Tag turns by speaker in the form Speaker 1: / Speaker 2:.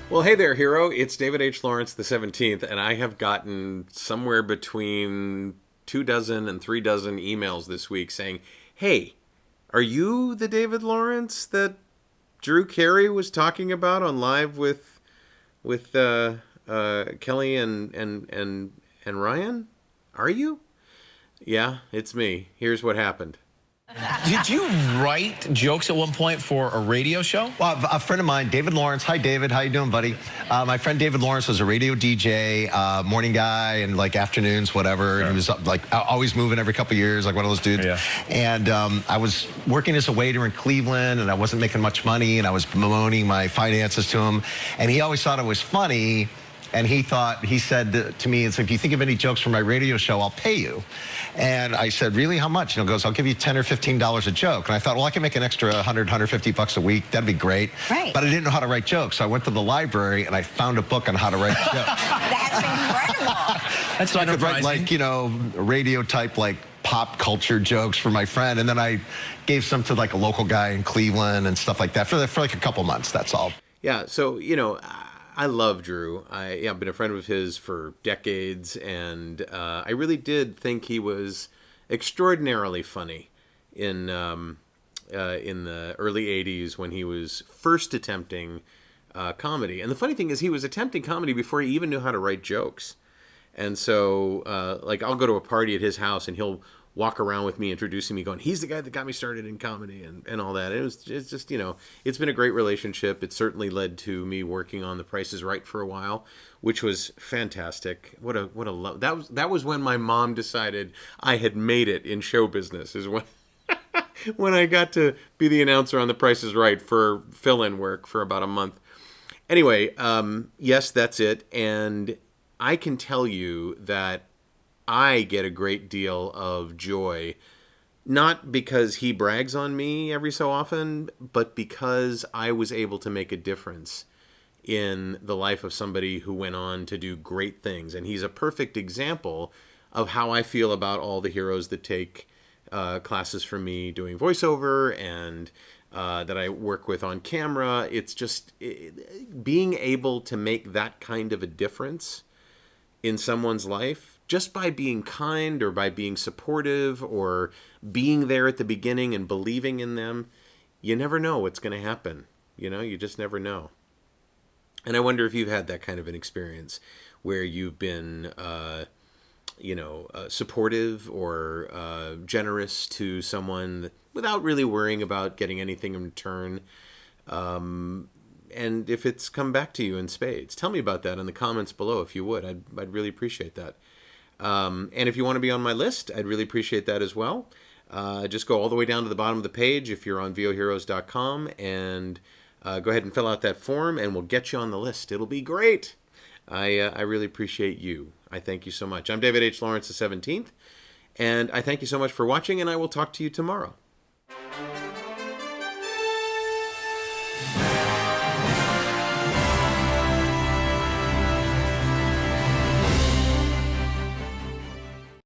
Speaker 1: Well, hey there, hero. It's David H. Lawrence the 17th, and I have gotten somewhere between 2 dozen and 3 dozen emails this week saying, hey, are you the David Lawrence that Drew Carey was talking about on live with Kelly and Ryan? Are you? Yeah, it's me. Here's what happened.
Speaker 2: Did you write jokes at one point for a radio show?
Speaker 3: Well, a friend of mine, David Lawrence. Hi, David. How you doing, buddy? My friend David Lawrence was a radio DJ, morning guy, and like afternoons, whatever.
Speaker 2: Sure.
Speaker 3: He was like always moving every couple of years, like one of those dudes.
Speaker 2: Yeah.
Speaker 3: And I was working as a waiter in Cleveland, and I wasn't making much money, and I was bemoaning my finances to him. And he always thought it was funny. And he said to me, it's like, if you think of any jokes from my radio show, I'll pay you. And I said, really, how much? And he goes, I'll give you $10 or $15 a joke. And I thought, well, I can make an extra 100, 150 bucks a week. That'd be great.
Speaker 4: Right.
Speaker 3: But I didn't know how to write jokes. So I went to the library and I found a book on how to write jokes.
Speaker 4: That's incredible.
Speaker 2: That's
Speaker 3: So I could write
Speaker 2: enterprising.
Speaker 3: radio type, like pop culture jokes for my friend. And then I gave some to like a local guy in Cleveland and stuff like that for like a couple months. That's all.
Speaker 1: Yeah, so, I love Drew. I've been a friend of his for decades, and I really did think he was extraordinarily funny in the early 80s when he was first attempting comedy. And the funny thing is he was attempting comedy before he even knew how to write jokes. And so, I'll go to a party at his house, and he'll walk around with me, introducing me, going, he's the guy that got me started in comedy and all that. It's just, it's been a great relationship. It certainly led to me working on The Price is Right for a while, which was fantastic. What a love. That was when my mom decided I had made it in show business, is when when I got to be the announcer on The Price is Right for fill-in work for about a month. Anyway, yes, that's it. And I can tell you that I get a great deal of joy, not because he brags on me every so often, but because I was able to make a difference in the life of somebody who went on to do great things. And he's a perfect example of how I feel about all the heroes that take classes from me doing voiceover and that I work with on camera. It's just being able to make that kind of a difference in someone's life just by being kind or by being supportive or being there at the beginning and believing in them. You never know what's going to happen. You just never know. And I wonder if you've had that kind of an experience where you've been, supportive or generous to someone without really worrying about getting anything in return. And if it's come back to you in spades, tell me about that in the comments below if you would. I'd really appreciate that. And if you want to be on my list, I'd really appreciate that as well. Just go all the way down to the bottom of the page if you're on voheroes.com and go ahead and fill out that form and we'll get you on the list. It'll be great. I really appreciate you. I thank you so much. I'm David H. Lawrence the 17th, and I thank you so much for watching, and I will talk to you tomorrow.